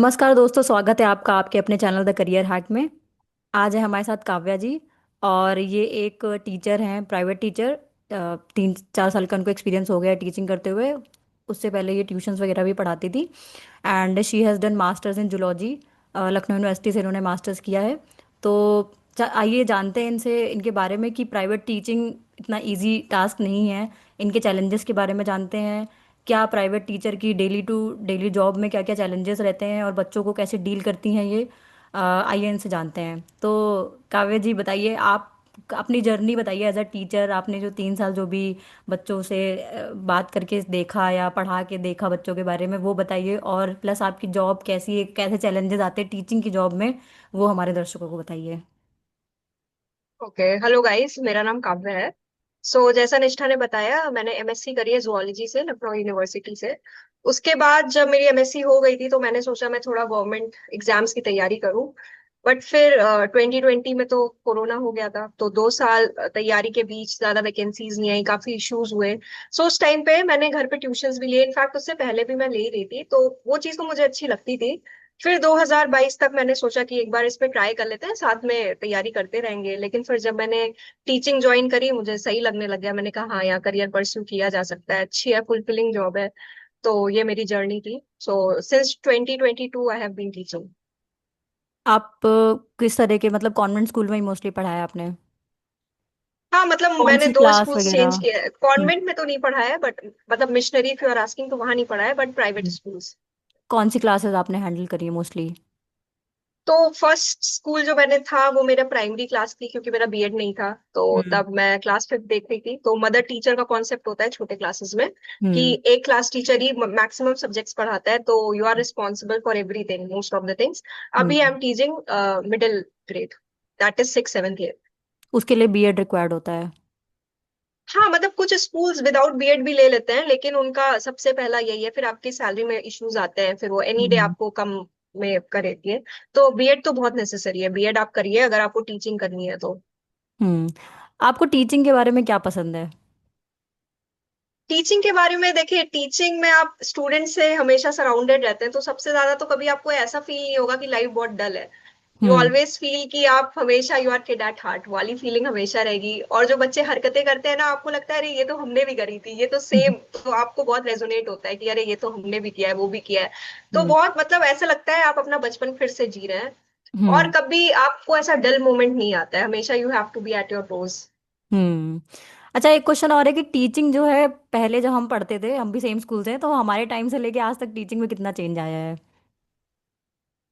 नमस्कार दोस्तों, स्वागत है आपका आपके अपने चैनल द करियर हैक में। आज है हमारे साथ काव्या जी। और ये एक टीचर हैं, प्राइवेट टीचर। 3-4 साल का उनको एक्सपीरियंस हो गया है टीचिंग करते हुए। उससे पहले ये ट्यूशंस वगैरह भी पढ़ाती थी। And she has done masters in zoology. Lucknow university से इन्होंने मास्टर्स किया है। तो आइए जानते हैं इनसे इनके बारे में कि प्राइवेट टीचिंग इतना इजी टास्क नहीं है। इनके चैलेंजेस के बारे में जानते हैं। क्या प्राइवेट टीचर की डेली टू डेली जॉब में क्या क्या चैलेंजेस रहते हैं और बच्चों को कैसे डील करती हैं ये। आइए इनसे जानते हैं। तो काव्य जी बताइए, आप अपनी जर्नी बताइए एज अ टीचर। आपने जो 3 साल जो भी बच्चों से बात करके देखा या पढ़ा के देखा बच्चों के बारे में, वो बताइए। और प्लस आपकी जॉब कैसी है, कैसे चैलेंजेस आते हैं टीचिंग की जॉब में, वो हमारे दर्शकों को बताइए। ओके। हेलो गाइस, मेरा नाम काव्य है। जैसा निष्ठा ने बताया, मैंने एमएससी करी है जुआलॉजी से, लखनऊ यूनिवर्सिटी से। उसके बाद जब मेरी एमएससी हो गई थी तो मैंने सोचा मैं थोड़ा गवर्नमेंट एग्जाम्स की तैयारी करूं। बट फिर 2020 में तो कोरोना हो गया था, तो 2 साल तैयारी के बीच ज्यादा वैकेंसीज नहीं आई, काफी इश्यूज हुए। उस टाइम पे मैंने घर पे ट्यूशंस भी लिए, इनफैक्ट उससे पहले भी मैं ले रही थी, तो वो चीज तो मुझे अच्छी लगती थी। फिर 2022 तक मैंने सोचा कि एक बार इस पे ट्राई कर लेते हैं, साथ में तैयारी करते रहेंगे। लेकिन फिर जब मैंने टीचिंग ज्वाइन करी, मुझे सही लगने लग गया। मैंने कहा हाँ, यहाँ करियर परस्यू किया जा सकता है, अच्छी है, फुलफिलिंग जॉब है। तो ये मेरी जर्नी थी। Since 2022 I have been teaching. आप किस तरह के, मतलब कॉन्वेंट स्कूल में ही मोस्टली पढ़ाया आपने? हाँ, मतलब कौन मैंने सी दो क्लास स्कूल्स चेंज वगैरह? किए हैं। कॉन्वेंट में तो नहीं पढ़ा है, बट मतलब missionary if you are asking तो वहां नहीं पढ़ा है, बट प्राइवेट हम्म। स्कूल्स। कौन सी क्लासेस आपने हैंडल करी है मोस्टली? तो फर्स्ट स्कूल जो मैंने था वो मेरा प्राइमरी क्लास थी, क्योंकि मेरा बीएड नहीं था। तो हम्म। तब मैं क्लास 5 देख रही थी। तो मदर टीचर का कॉन्सेप्ट होता है छोटे क्लासेस में, कि हम्म। एक क्लास टीचर ही मैक्सिमम सब्जेक्ट्स पढ़ाता है, तो you are responsible for everything, most of the things. अभी I hmm. Am teaching middle grade, that is 6th 7th। उसके लिए बीएड रिक्वायर्ड होता है? हाँ, मतलब कुछ स्कूल्स विदाउट बीएड भी ले लेते हैं, लेकिन उनका सबसे पहला यही है। फिर आपकी सैलरी में इश्यूज आते हैं, फिर वो एनी डे हम्म। आपको कम में करेगी। तो बीएड तो बहुत नेसेसरी है, बीएड आप करिए अगर आपको टीचिंग करनी है तो। हम्म। आपको टीचिंग के बारे में क्या पसंद है? टीचिंग के बारे में देखिए, टीचिंग में आप स्टूडेंट से हमेशा सराउंडेड रहते हैं, तो सबसे ज्यादा तो कभी आपको ऐसा फील नहीं होगा कि लाइफ बहुत डल है। You hmm. ऑलवेज फील कि आप हमेशा you are kid at heart वाली फीलिंग हमेशा रहेगी। और जो बच्चे हरकतें करते हैं ना, आपको लगता है अरे ये तो हमने भी करी थी, ये तो सेम। तो आपको बहुत रेजोनेट होता है कि अरे ये तो हमने भी किया है, वो भी किया है। तो हम्म। बहुत मतलब ऐसा लगता है आप अपना बचपन फिर से जी रहे हैं। और हम्म। कभी आपको ऐसा डल मोमेंट नहीं आता है, हमेशा you have to be at your pose. हम्म। अच्छा, एक क्वेश्चन और है कि टीचिंग जो है, पहले जब हम पढ़ते थे, हम भी सेम स्कूल से हैं, तो हमारे टाइम से लेके आज तक टीचिंग में कितना चेंज आया है?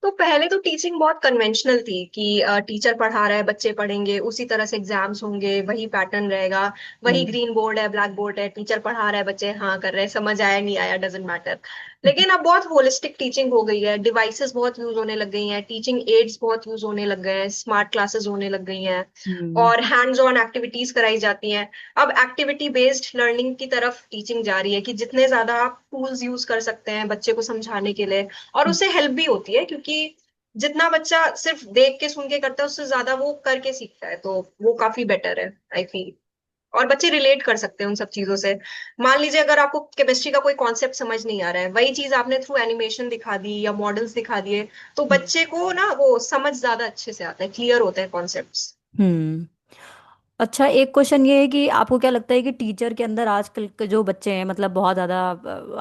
तो पहले तो टीचिंग बहुत कन्वेंशनल थी कि टीचर पढ़ा रहा है, बच्चे पढ़ेंगे, उसी तरह से एग्जाम्स होंगे, वही पैटर्न रहेगा। वही हम्म। ग्रीन बोर्ड है, ब्लैक बोर्ड है, टीचर पढ़ा रहा है, बच्चे हाँ कर रहे हैं, समझ आया नहीं आया डजेंट मैटर। लेकिन अब बहुत होलिस्टिक टीचिंग हो गई है, डिवाइसेस बहुत यूज होने लग गई हैं, टीचिंग एड्स बहुत यूज होने लग गए हैं, स्मार्ट क्लासेस होने लग गई हैं। हम्म। और हैंड्स ऑन एक्टिविटीज कराई जाती हैं। अब एक्टिविटी बेस्ड लर्निंग की तरफ टीचिंग जा रही है, कि जितने ज्यादा आप टूल्स यूज कर सकते हैं बच्चे को समझाने के लिए। और उससे हेल्प भी होती है, क्योंकि जितना बच्चा सिर्फ देख के सुन के करता है, उससे ज्यादा वो करके सीखता है, तो वो काफी बेटर है, आई फील। और बच्चे रिलेट कर सकते हैं उन सब चीजों से। मान लीजिए अगर आपको केमिस्ट्री का कोई कॉन्सेप्ट समझ नहीं आ रहा है, वही चीज आपने थ्रू एनिमेशन दिखा दी या मॉडल्स दिखा दिए, तो हम्म। बच्चे को ना वो समझ ज्यादा अच्छे से आता है, क्लियर होते हैं कॉन्सेप्ट्स। हम्म। अच्छा, एक क्वेश्चन ये है कि आपको क्या लगता है कि टीचर के अंदर आजकल के जो बच्चे हैं, मतलब बहुत ज़्यादा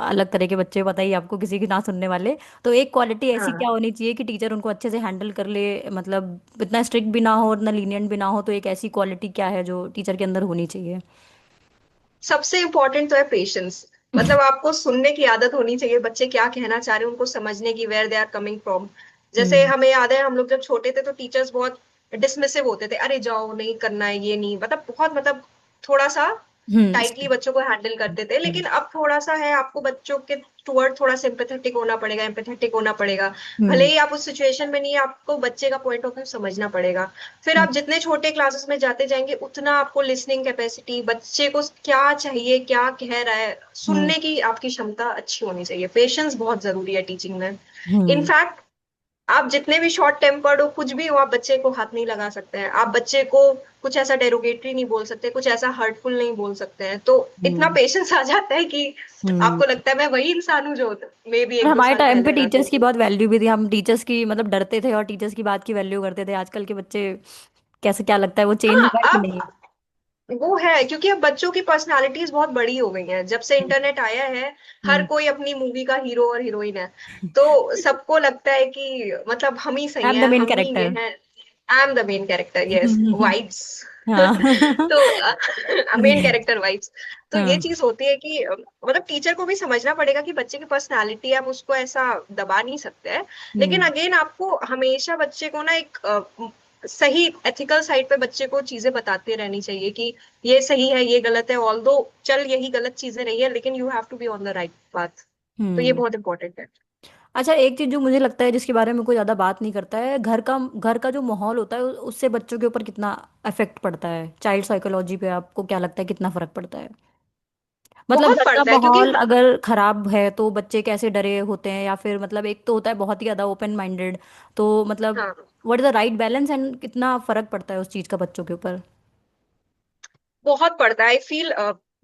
अलग तरह के बच्चे, बताइए आपको, किसी की ना सुनने वाले, तो एक क्वालिटी ऐसी क्या हाँ, होनी चाहिए कि टीचर उनको अच्छे से हैंडल कर ले? मतलब इतना स्ट्रिक्ट भी ना हो, इतना लीनियंट भी ना हो, तो एक ऐसी क्वालिटी क्या है जो टीचर के अंदर होनी चाहिए? सबसे इम्पोर्टेंट तो है पेशेंस। मतलब आपको सुनने की आदत होनी चाहिए, बच्चे क्या कहना चाह रहे हैं उनको समझने की, where they are coming from. जैसे हम्म। हमें याद है, हम लोग जब छोटे थे तो टीचर्स बहुत डिसमिसिव होते थे, अरे जाओ, नहीं करना है, ये नहीं, मतलब बहुत, मतलब थोड़ा सा हम्म। टाइटली बच्चों को हैंडल करते थे। हम्म। लेकिन अब थोड़ा सा है, आपको बच्चों के टुवर्ड थोड़ा सिंपैथेटिक होना पड़ेगा, एम्पैथेटिक होना पड़ेगा। भले हम्म। ही आप उस सिचुएशन में नहीं है, आपको बच्चे का पॉइंट ऑफ व्यू समझना पड़ेगा। फिर हम्म। आप जितने छोटे क्लासेस में जाते जाएंगे, उतना आपको लिसनिंग कैपेसिटी, बच्चे को क्या चाहिए, क्या कह रहा है, हम्म। सुनने की आपकी क्षमता अच्छी होनी चाहिए। पेशेंस बहुत जरूरी है टीचिंग में। हम्म। इनफैक्ट आप जितने भी शॉर्ट टेम्पर्ड हो, कुछ भी हो, आप बच्चे को हाथ नहीं लगा सकते हैं, आप बच्चे को कुछ ऐसा डेरोगेटरी नहीं बोल सकते, कुछ ऐसा हर्टफुल नहीं बोल सकते हैं। तो इतना हम्म। पेशेंस आ जाता है कि हम्म। आपको लगता है मैं वही इंसान हूँ जो मे भी और एक दो हमारे साल टाइम पे पहले था। टीचर्स की बहुत वैल्यू भी थी, हम टीचर्स की मतलब डरते थे और टीचर्स की बात की वैल्यू करते थे। आजकल के बच्चे कैसे, क्या लगता है वो चेंज हाँ, हुआ है कि अब नहीं? वो है क्योंकि अब बच्चों की पर्सनालिटीज बहुत बड़ी हो गई हैं जब से हम्म। इंटरनेट आया है। हर हम्म। कोई अपनी मूवी का हीरो और हीरोइन है। तो सबको लगता है कि मतलब हम ही आई सही एम द हैं, मेन हम ही ये कैरेक्टर। हैं। I am the main character, yes, vibes. हाँ। तो मेन कैरेक्टर वाइब्स। तो ये हाँ। चीज होती है कि मतलब टीचर को भी समझना पड़ेगा कि बच्चे की पर्सनालिटी है, हम उसको ऐसा दबा नहीं सकते हैं। लेकिन हम्म। अगेन आपको हमेशा बच्चे को ना एक सही एथिकल साइड पे बच्चे को चीजें बताते रहनी चाहिए कि ये सही है, ये गलत है, ऑल्दो चल यही गलत चीजें नहीं है, लेकिन you have to be on the right path. तो ये हम्म। बहुत इंपॉर्टेंट है। अच्छा, एक चीज जो मुझे लगता है जिसके बारे में कोई ज्यादा बात नहीं करता है, घर का जो माहौल होता है उससे बच्चों के ऊपर कितना इफेक्ट पड़ता है, चाइल्ड साइकोलॉजी पे आपको क्या लगता है कितना फर्क पड़ता है? मतलब बहुत घर का पड़ता है क्योंकि माहौल अगर खराब है तो बच्चे कैसे डरे होते हैं, या फिर मतलब एक तो होता है बहुत ही ज्यादा ओपन माइंडेड, तो मतलब हाँ, what is the right balance and कितना फर्क पड़ता है उस चीज का बच्चों के ऊपर? बहुत पड़ता है। आई फील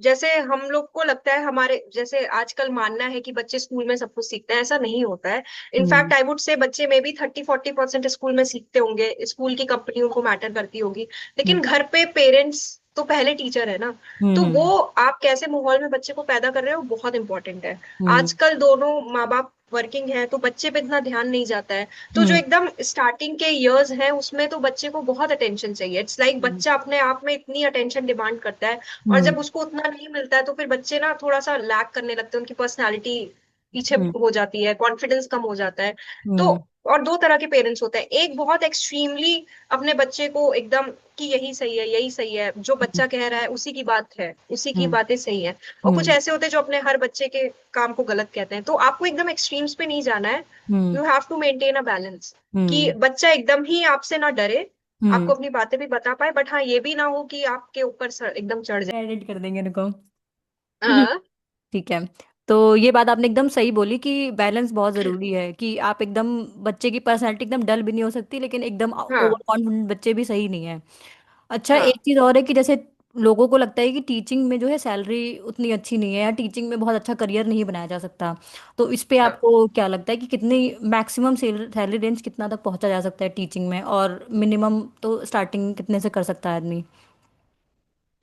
जैसे हम लोग को लगता है, हमारे जैसे आजकल मानना है कि बच्चे स्कूल में सब कुछ सीखते हैं, ऐसा नहीं होता है। In fact hmm. I would say बच्चे में भी 30-40% स्कूल में सीखते होंगे, स्कूल की कंपनी उनको मैटर करती होगी, हम्म। लेकिन घर पे पेरेंट्स तो पहले टीचर है ना। तो वो हम्म। आप कैसे माहौल में बच्चे को पैदा कर रहे हो बहुत इंपॉर्टेंट है। हम्म। आजकल दोनों माँ बाप वर्किंग है तो बच्चे पे इतना ध्यान नहीं जाता है। तो जो हम्म। एकदम स्टार्टिंग के इयर्स है उसमें तो बच्चे को बहुत अटेंशन चाहिए। इट्स लाइक हम्म। बच्चा अपने आप में इतनी अटेंशन डिमांड करता है। और हम्म। जब उसको उतना नहीं मिलता है तो फिर बच्चे ना थोड़ा सा लैक करने लगते हैं, उनकी पर्सनालिटी पीछे हम्म। हो जाती है, कॉन्फिडेंस कम हो जाता है। तो हम्म। और दो तरह के पेरेंट्स होते हैं, एक बहुत एक्सट्रीमली अपने बच्चे को एकदम कि यही सही है, यही सही है, जो हम्म। बच्चा कह रहा है उसी की बात है, उसी की हम्म। बातें सही है। और कुछ हम्म। ऐसे होते हैं जो अपने हर बच्चे के काम को गलत कहते हैं। तो आपको एकदम एक्सट्रीम्स पे नहीं जाना है। हम्म। You have to maintain a balance कि हम्म। बच्चा एकदम ही आपसे ना डरे, हम्म। आपको अपनी बातें भी बता पाए, बट हाँ ये भी ना हो कि आपके ऊपर एकदम चढ़ जाए। एडिट कर देंगे इनको। हाँ, ठीक है। तो ये बात आपने एकदम सही बोली कि बैलेंस बहुत ज़रूरी है, कि आप एकदम बच्चे की पर्सनैलिटी एकदम डल भी नहीं हो सकती, लेकिन एकदम हाँ, ओवर कॉन्फिडेंट बच्चे भी सही नहीं है। अच्छा, हाँ, एक चीज़ और है कि जैसे लोगों को लगता है कि टीचिंग में जो है सैलरी उतनी अच्छी नहीं है, या टीचिंग में बहुत अच्छा करियर नहीं बनाया जा सकता। तो इस पे हाँ। आपको क्या लगता है कि कितनी मैक्सिमम सैलरी रेंज कितना तक पहुंचा जा सकता है टीचिंग में, और मिनिमम तो स्टार्टिंग कितने से कर सकता है आदमी?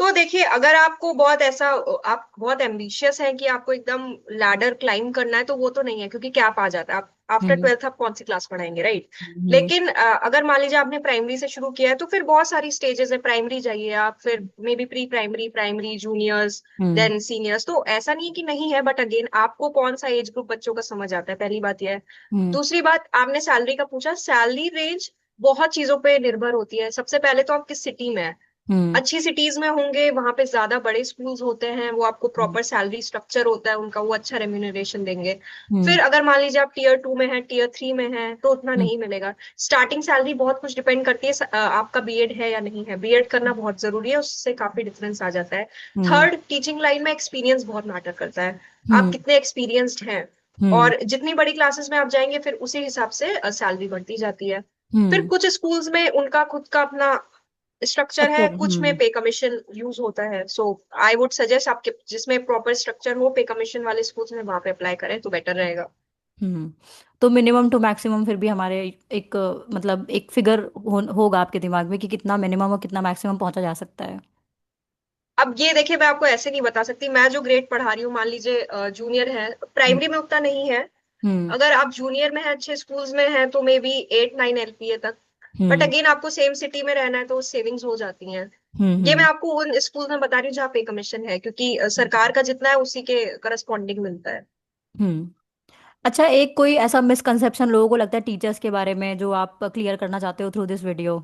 तो देखिए, अगर आपको बहुत ऐसा, आप बहुत एम्बिशियस हैं कि आपको एकदम लैडर क्लाइंब करना है, तो वो तो नहीं है क्योंकि कैप आ जाता है। आप आफ्टर हम्म। 12th आप कौन सी क्लास पढ़ाएंगे, राइट? हम्म। लेकिन अगर मान लीजिए आपने प्राइमरी से शुरू किया है तो फिर बहुत सारी स्टेजेस है। प्राइमरी जाइए आप, फिर maybe pre primary, primary juniors, hmm. Then seniors. तो ऐसा नहीं है कि नहीं है, बट अगेन आपको कौन सा एज ग्रुप बच्चों का समझ आता है, पहली बात यह है। हम्म। दूसरी बात, आपने सैलरी का पूछा, सैलरी रेंज बहुत चीजों पे निर्भर होती है। सबसे पहले तो आप किस सिटी में है। हम्म। अच्छी सिटीज में होंगे, वहां पे ज्यादा बड़े स्कूल्स होते हैं, वो आपको हम्म। प्रॉपर सैलरी स्ट्रक्चर होता है उनका, वो अच्छा रेम्यूनरेशन देंगे। हम्म। फिर अगर मान लीजिए आप टीयर 2 में है, टीयर 3 में है, तो उतना हम्म। नहीं मिलेगा। स्टार्टिंग सैलरी बहुत कुछ डिपेंड करती है आपका बीएड है या नहीं है। बीएड करना बहुत जरूरी है, उससे काफी डिफरेंस आ जाता है। हम्म। थर्ड, टीचिंग लाइन में एक्सपीरियंस बहुत मैटर करता है। आप हम्म। कितने एक्सपीरियंस्ड हैं। हम्म। और जितनी बड़ी क्लासेस में आप जाएंगे फिर उसी हिसाब से सैलरी बढ़ती जाती है। फिर हम्म। कुछ स्कूल्स में उनका खुद का अपना स्ट्रक्चर है, स्ट्रक्चर। कुछ में पे कमीशन यूज होता है। सो आई वुड सजेस्ट आपके जिसमें प्रॉपर स्ट्रक्चर हो पे कमीशन वाले स्कूल्स में वहां पे अप्लाई करें तो बेटर रहेगा। हम्म। तो मिनिमम टू मैक्सिमम फिर भी हमारे एक मतलब एक फिगर होगा आपके दिमाग में कि कितना मिनिमम और कितना मैक्सिमम पहुंचा जा सकता है? अब ये देखिए, मैं आपको ऐसे नहीं बता सकती। मैं जो ग्रेड पढ़ा रही हूँ, मान लीजिए जूनियर है, हम्म। प्राइमरी में उतना नहीं है। हम्म। अगर आप जूनियर में है, अच्छे स्कूल्स में है, तो मे बी 8-9 LPA तक। But hmm. अगेन आपको सेम सिटी में रहना है तो सेविंग्स हो जाती हैं। हम्म। ये मैं हम्म। आपको उन स्कूल में बता रही हूँ जहाँ पे कमीशन है, क्योंकि सरकार का जितना है उसी के करस्पॉन्डिंग मिलता है। हम्म। अच्छा, एक कोई ऐसा मिसकंसेप्शन लोगों को लगता है टीचर्स के बारे में जो आप क्लियर करना चाहते हो थ्रू दिस वीडियो?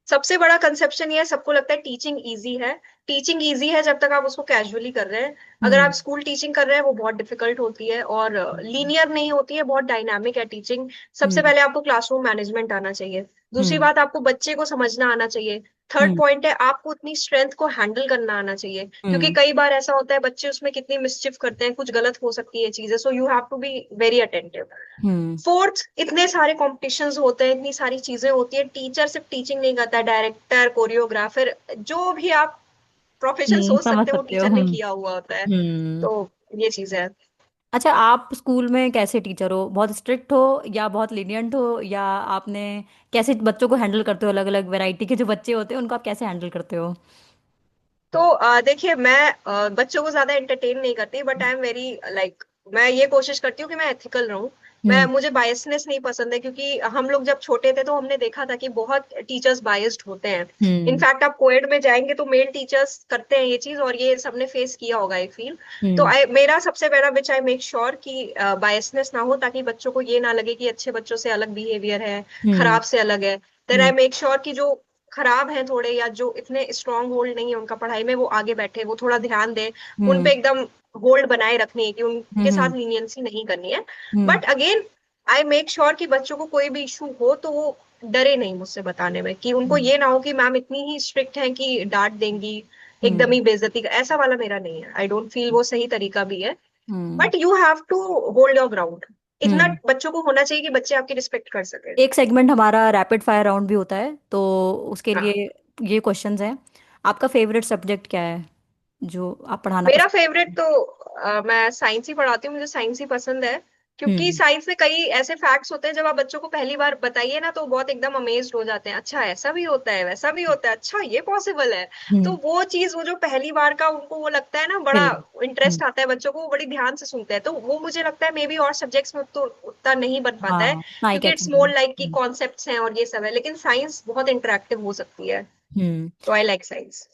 सबसे बड़ा कंसेप्शन ये है, सबको लगता है टीचिंग इजी है। टीचिंग इजी है जब तक आप उसको कैजुअली कर रहे हैं। अगर आप हम्म। स्कूल टीचिंग कर रहे हैं वो बहुत डिफिकल्ट होती है और लीनियर नहीं होती है, बहुत डायनामिक है टीचिंग। सबसे हम्म। पहले आपको क्लासरूम मैनेजमेंट आना चाहिए। दूसरी हम्म। बात, आपको बच्चे को समझना आना चाहिए। थर्ड हम्म। पॉइंट है, आपको उतनी स्ट्रेंथ को हैंडल करना आना चाहिए, क्योंकि हम्म। कई बार ऐसा होता है बच्चे उसमें कितनी मिसचिफ करते हैं, कुछ गलत हो सकती है चीजें, so you have to be very attentive. Hmm. Fourth, इतने सारे कॉम्पिटिशन्स होते हैं, इतनी सारी चीजें होती है, टीचर सिर्फ टीचिंग नहीं करता, डायरेक्टर, कोरियोग्राफर, जो भी आप प्रोफेशन सोच समझ सकते हो वो सकते हो। टीचर ने हम्म। किया हुआ होता है। हम्म। तो ये चीज है। अच्छा, आप स्कूल में कैसे टीचर हो? बहुत स्ट्रिक्ट हो या बहुत लीनियंट हो, या आपने कैसे बच्चों को हैंडल करते हो? अलग अलग वैरायटी के जो बच्चे होते हैं उनको आप कैसे हैंडल करते हो? तो देखिए, मैं बच्चों को ज्यादा एंटरटेन नहीं करती, but I am very like, मैं ये कोशिश करती हूँ कि मैं एथिकल रहूं। मैं हम्म। मुझे बायसनेस नहीं पसंद है, क्योंकि हम लोग जब छोटे थे तो हमने देखा था कि बहुत टीचर्स बायस्ड होते हैं। हम्म। इनफैक्ट आप कोएड में जाएंगे तो मेल टीचर्स करते हैं ये चीज, और ये सबने फेस किया होगा आई फील। तो हम्म। आई, मेरा सबसे बड़ा विच आई मेक श्योर कि बायसनेस ना हो, ताकि बच्चों को ये ना लगे कि अच्छे बच्चों से अलग बिहेवियर है, हम्म। खराब से अलग है। Then I hmm. Make sure कि जो खराब हैं थोड़े, या जो इतने स्ट्रांग होल्ड नहीं है उनका पढ़ाई में, वो आगे बैठे, वो थोड़ा ध्यान दें, उन पे हम्म। एकदम होल्ड बनाए रखनी है, कि उनके हम्म। साथ लीनियंसी नहीं करनी है। हम्म। But again, I make sure कि बच्चों को कोई भी इशू हो तो वो डरे नहीं मुझसे बताने में, कि उनको हम्म। ये ना हो कि मैम इतनी ही स्ट्रिक्ट है कि डांट देंगी, एकदम हम्म। ही बेइज्जती का, ऐसा वाला मेरा नहीं है। आई डोंट फील वो सही तरीका भी है। हम्म। But you have to hold your ground, इतना हम्म। बच्चों को होना चाहिए कि बच्चे आपकी रिस्पेक्ट कर सके। एक सेगमेंट हमारा रैपिड फायर राउंड भी होता है, तो उसके लिए हाँ, ये क्वेश्चंस हैं। आपका फेवरेट सब्जेक्ट क्या है जो आप पढ़ाना मेरा पसंद फेवरेट करते तो मैं साइंस ही पढ़ाती हूँ, मुझे साइंस ही पसंद है। हैं? क्योंकि साइंस में कई ऐसे फैक्ट्स होते हैं, जब आप बच्चों को पहली बार बताइए ना, तो बहुत एकदम अमेज्ड हो जाते हैं, अच्छा ऐसा भी होता है, वैसा भी होता है, अच्छा ये पॉसिबल है। तो हम्म। वो चीज, वो जो पहली बार का उनको वो लगता है ना, बड़ा फिर। हम्म। इंटरेस्ट आता है बच्चों को, वो बड़ी ध्यान से सुनते हैं, तो वो मुझे लगता है मे बी और सब्जेक्ट्स में तो उतना नहीं बन पाता है, हाँ, आई क्योंकि कैच। इट्स मोर लाइक की हम्म। कॉन्सेप्ट्स हैं और ये सब है, लेकिन साइंस बहुत इंटरेक्टिव हो सकती है। हम्म। तो I like science.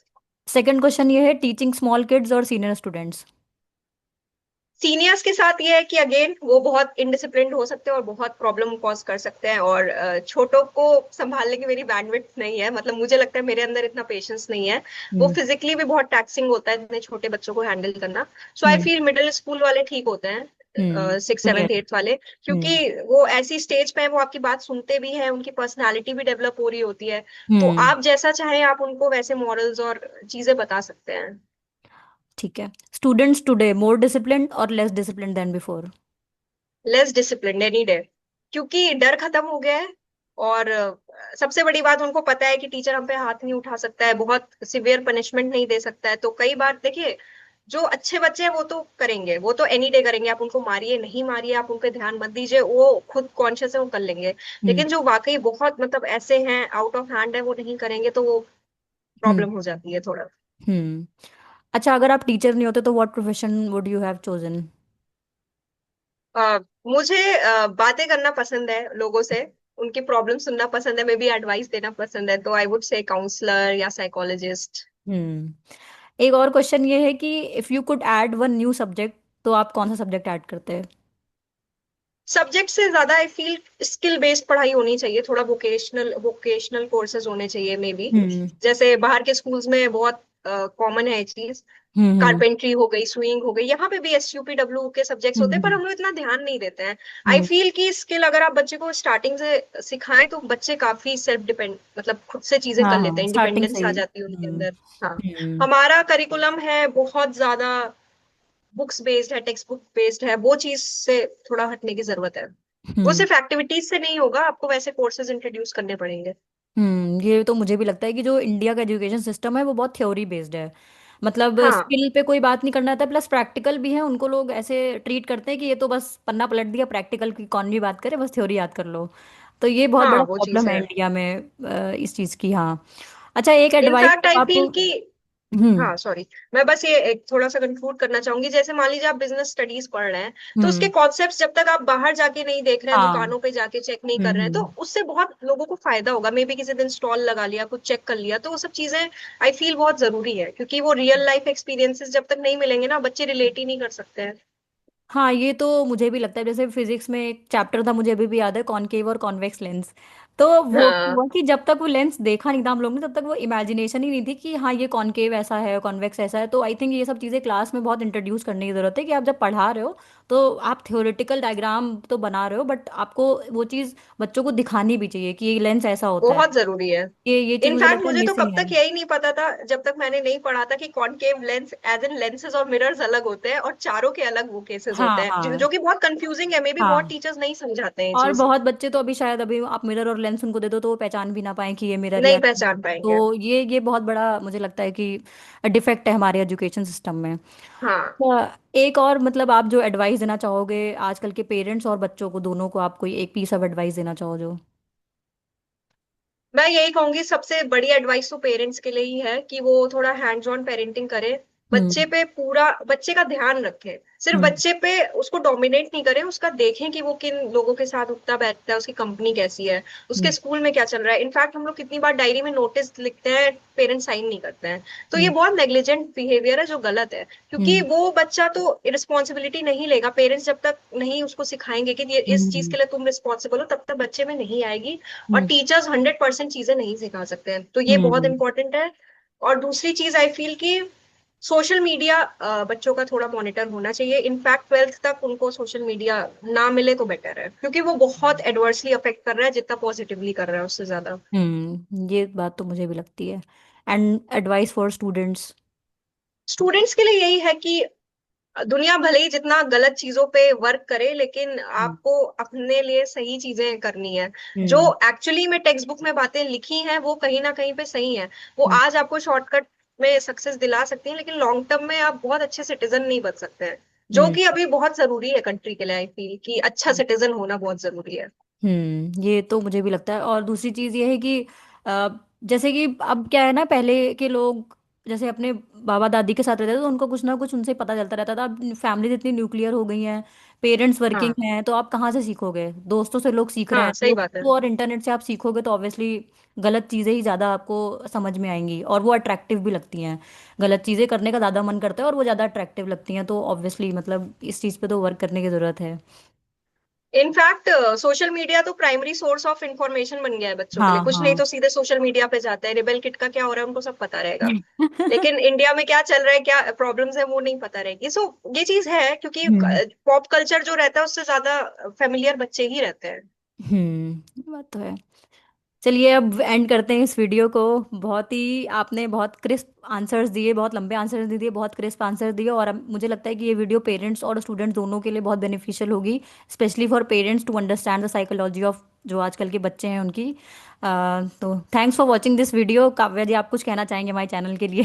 Second question ये है, टीचिंग स्मॉल किड्स और सीनियर स्टूडेंट्स। सीनियर्स के साथ ये है कि अगेन वो बहुत इनडिसिप्लिन्ड हो सकते हैं और बहुत प्रॉब्लम कॉज कर सकते हैं, और छोटों को संभालने की मेरी बैंडविड्थ नहीं है, मतलब मुझे लगता है मेरे अंदर इतना पेशेंस नहीं है। वो हम्म। फिजिकली भी बहुत टैक्सिंग होता है इतने छोटे बच्चों को हैंडल करना। So I hmm. Feel middle school वाले ठीक होते हैं, हम्म। Six seventh junior. एट्थ वाले, क्योंकि हम्म। वो ऐसी स्टेज पे है, वो आपकी बात सुनते भी हैं, उनकी पर्सनालिटी भी डेवलप हो रही होती है। तो हम्म। आप जैसा चाहें आप उनको वैसे मॉरल्स और चीजें बता सकते हैं। ठीक है। स्टूडेंट्स टुडे मोर डिसिप्लिन्ड और less disciplined than before? Less discipline any day, क्योंकि डर खत्म हो गया है। और सबसे बड़ी बात, उनको पता है कि टीचर हम पे हाथ नहीं उठा सकता है, बहुत सिवियर पनिशमेंट नहीं दे सकता है। तो कई बार देखिए, जो अच्छे बच्चे हैं वो तो करेंगे, वो तो एनी डे करेंगे, आप उनको मारिए नहीं मारिए, आप उन पे ध्यान मत दीजिए, वो खुद कॉन्शियस है, वो कर लेंगे। हम्म। लेकिन जो वाकई बहुत मतलब ऐसे हैं, आउट ऑफ हैंड है, वो नहीं करेंगे, तो वो हम्म। प्रॉब्लम हो जाती है थोड़ा। हम्म। अच्छा, अगर आप टीचर नहीं होते तो what profession would you have chosen? मुझे बातें करना पसंद है लोगों से, उनकी प्रॉब्लम सुनना पसंद है, मे बी एडवाइस देना पसंद है, तो आई वुड से काउंसलर या साइकोलॉजिस्ट। हम्म। एक और क्वेश्चन ये है कि if you could add one new subject, तो आप कौन सा सब्जेक्ट ऐड करते हैं? सब्जेक्ट से ज्यादा आई फील स्किल बेस्ड पढ़ाई होनी चाहिए, थोड़ा वोकेशनल कोर्सेज होने चाहिए मे बी। हम्म। जैसे बाहर के स्कूल्स में बहुत कॉमन है ये चीज, हम्म। हम्म। कारपेंट्री हो गई, स्विंग हो गई, यहाँ पे भी SUPW के सब्जेक्ट्स होते हैं, पर हम्म। हम लोग इतना ध्यान नहीं देते हैं। आई हम्म। फील कि स्किल अगर आप बच्चे को स्टार्टिंग से सिखाएं तो बच्चे काफी सेल्फ डिपेंड, मतलब खुद से चीजें हाँ कर लेते हाँ, हैं, स्टार्टिंग से इंडिपेंडेंस आ ही। जाती है उनके हम्म। अंदर। हाँ, हम्म। हमारा करिकुलम है बहुत ज्यादा बुक्स बेस्ड है, टेक्स्ट बुक बेस्ड है, वो चीज से थोड़ा हटने की जरूरत है। वो हम्म। सिर्फ एक्टिविटीज से नहीं होगा, आपको वैसे कोर्सेज इंट्रोड्यूस करने पड़ेंगे। ये तो मुझे भी लगता है कि जो इंडिया का एजुकेशन सिस्टम है वो बहुत थ्योरी बेस्ड है। मतलब हाँ, स्किल पे कोई बात नहीं करना आता, प्लस प्रैक्टिकल भी है, उनको लोग ऐसे ट्रीट करते हैं कि ये तो बस पन्ना पलट दिया, प्रैक्टिकल की कौन भी बात करे, बस थ्योरी याद कर लो। तो ये बहुत हाँ, बड़ा वो चीज प्रॉब्लम है है। इंडिया में इस चीज़ की। हाँ। अच्छा, एक एडवाइस इनफैक्ट जब आई आप। फील कि, हम्म। हाँ सॉरी, मैं बस ये एक थोड़ा सा कंक्लूड करना चाहूंगी, जैसे मान लीजिए आप बिजनेस स्टडीज पढ़ रहे हैं, तो उसके हम्म। कॉन्सेप्ट्स जब तक आप बाहर जाके नहीं देख रहे हैं, हाँ। दुकानों पे जाके चेक नहीं कर रहे हैं, तो उससे बहुत लोगों को फायदा होगा। मे बी किसी दिन स्टॉल लगा लिया, कुछ चेक कर लिया, तो वो सब चीजें आई फील बहुत जरूरी है, क्योंकि वो रियल लाइफ एक्सपीरियंसेस जब तक नहीं मिलेंगे ना, बच्चे रिलेट ही नहीं कर सकते हैं। हाँ, ये तो मुझे भी लगता है। जैसे फिजिक्स में एक चैप्टर था, मुझे अभी भी याद है, कॉनकेव और कॉन्वेक्स लेंस। तो वो हाँ हुआ कि जब तक वो लेंस देखा नहीं था हम लोग ने, तब तक वो इमेजिनेशन ही नहीं थी कि हाँ ये कॉनकेव ऐसा है, कॉन्वेक्स ऐसा है। तो आई थिंक ये सब चीज़ें क्लास में बहुत इंट्रोड्यूस करने की जरूरत है कि आप जब पढ़ा रहे हो तो आप थ्योरेटिकल डायग्राम तो बना रहे हो, बट आपको वो चीज़ बच्चों को दिखानी भी चाहिए कि ये लेंस ऐसा होता है। बहुत जरूरी है। ये चीज़ मुझे इनफैक्ट लगता है मुझे तो मिसिंग कब है। तक यही नहीं पता था जब तक मैंने नहीं पढ़ा था कि concave lens as in lenses और मिरर्स अलग होते हैं और चारों के अलग वो केसेस होते हाँ हैं, जो हाँ जो कि बहुत कंफ्यूजिंग है। मे बी बहुत हाँ। टीचर्स नहीं समझाते हैं ये और चीज। बहुत बच्चे तो अभी शायद, अभी आप मिरर और लेंस उनको दे दो तो वो पहचान भी ना पाए कि ये मिरर या नहीं lens पहचान है। पाएंगे। तो ये बहुत बड़ा मुझे लगता है कि डिफेक्ट है हमारे एजुकेशन सिस्टम में। हाँ, एक और मतलब आप जो एडवाइस देना चाहोगे आजकल के पेरेंट्स और बच्चों को दोनों को, आप कोई एक पीस ऑफ एडवाइस देना चाहो जो। मैं यही कहूंगी सबसे बड़ी एडवाइस तो पेरेंट्स के लिए ही है कि वो थोड़ा हैंड्स ऑन पेरेंटिंग करे। हम्म बच्चे पे पूरा बच्चे का ध्यान रखें, सिर्फ हम्म बच्चे पे उसको डोमिनेट नहीं करें, उसका देखें कि वो किन लोगों के साथ उठता बैठता है, उसकी कंपनी कैसी है, उसके हम्म स्कूल में क्या चल रहा है। इनफैक्ट हम लोग कितनी बार डायरी में नोटिस लिखते हैं, पेरेंट्स साइन नहीं करते हैं। तो ये हम्म बहुत नेग्लिजेंट बिहेवियर है जो गलत है, क्योंकि हम्म वो बच्चा तो रिस्पॉन्सिबिलिटी नहीं लेगा। पेरेंट्स जब तक नहीं उसको सिखाएंगे कि ये इस चीज हम्म के लिए तुम रिस्पॉन्सिबल हो, तब तक बच्चे में नहीं आएगी। और हम्म टीचर्स 100% चीजें नहीं सिखा सकते हैं, तो ये बहुत हम्म इंपॉर्टेंट है। और दूसरी चीज आई फील कि सोशल मीडिया बच्चों का थोड़ा मॉनिटर होना चाहिए। इनफैक्ट 12th तक उनको सोशल मीडिया ना मिले तो बेटर है, क्योंकि वो बहुत एडवर्सली अफेक्ट कर रहा है, जितना पॉजिटिवली कर रहा है उससे ज्यादा। ये बात तो मुझे भी लगती है। And advice for students. Students के लिए यही है कि दुनिया भले ही जितना गलत चीजों पे वर्क करे, लेकिन हम्म आपको अपने लिए सही चीजें करनी है। जो हम्म एक्चुअली में टेक्स्ट बुक में बातें लिखी हैं वो कहीं ना कहीं पे सही है। वो हम्म आज आपको शॉर्टकट में सक्सेस दिला सकती हैं, लेकिन लॉन्ग टर्म में आप बहुत अच्छे सिटीजन नहीं बन सकते हैं, जो हम्म कि अभी बहुत जरूरी है कंट्री के लिए। आई फील कि अच्छा सिटीजन होना बहुत जरूरी है। ये तो मुझे भी लगता है। और दूसरी चीज ये है कि अ, जैसे कि अब क्या है ना, पहले के लोग जैसे अपने बाबा दादी के साथ रहते थे तो उनको कुछ ना कुछ उनसे पता चलता रहता था। अब फैमिली इतनी न्यूक्लियर हो गई हैं, पेरेंट्स वर्किंग हाँ हैं, तो आप कहाँ से सीखोगे? दोस्तों से लोग सीख रहे हाँ, हैं, सही बात है। दोस्तों और इंटरनेट से आप सीखोगे तो ऑब्वियसली गलत चीज़ें ही ज़्यादा आपको समझ में आएंगी और वो अट्रैक्टिव भी लगती हैं। गलत चीज़ें करने का ज़्यादा मन करता है और वो ज़्यादा अट्रैक्टिव लगती हैं, तो ऑब्वियसली मतलब इस चीज़ पे तो वर्क करने की ज़रूरत है। इनफैक्ट सोशल मीडिया तो प्राइमरी सोर्स ऑफ इंफॉर्मेशन बन गया है बच्चों के लिए। हाँ कुछ नहीं हाँ। तो सीधे सोशल मीडिया पे जाते हैं, रिबेल किट का क्या हो रहा है उनको सब पता रहेगा। लेकिन इंडिया में क्या चल रहा है, क्या प्रॉब्लम्स है, वो नहीं पता रहेगी। सो ये चीज है, क्योंकि हम्म पॉप कल्चर जो रहता है उससे ज्यादा फेमिलियर बच्चे ही रहते हैं। ये बात तो है। चलिए अब एंड करते हैं इस वीडियो को। बहुत ही आपने बहुत क्रिस्प आंसर्स दिए, बहुत लंबे आंसर्स नहीं दिए, बहुत क्रिस्प आंसर दिए। और मुझे लगता है कि ये वीडियो पेरेंट्स और स्टूडेंट्स दोनों के लिए बहुत बेनिफिशियल होगी, specially for parents to understand the psychology of जो आजकल के बच्चे हैं उनकी। तो thanks for watching this video. Kavya ji, आप कुछ कहना चाहेंगे हमारे चैनल के लिए?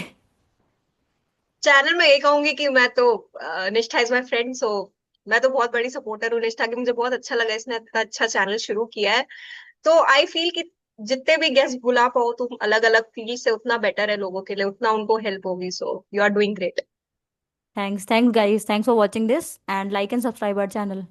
चैनल में यही कहूंगी कि मैं तो निष्ठा इज माई फ्रेंड, सो मैं तो बहुत बड़ी सपोर्टर हूँ निष्ठा की। मुझे बहुत अच्छा लगा इसने इतना अच्छा चैनल शुरू किया है। तो आई फील कि जितने भी गेस्ट बुला पाओ तुम अलग अलग फील्ड से, उतना बेटर है लोगों के लिए, उतना उनको हेल्प होगी। So you are doing great. Thanks guys, thanks for watching this and like and subscribe our channel.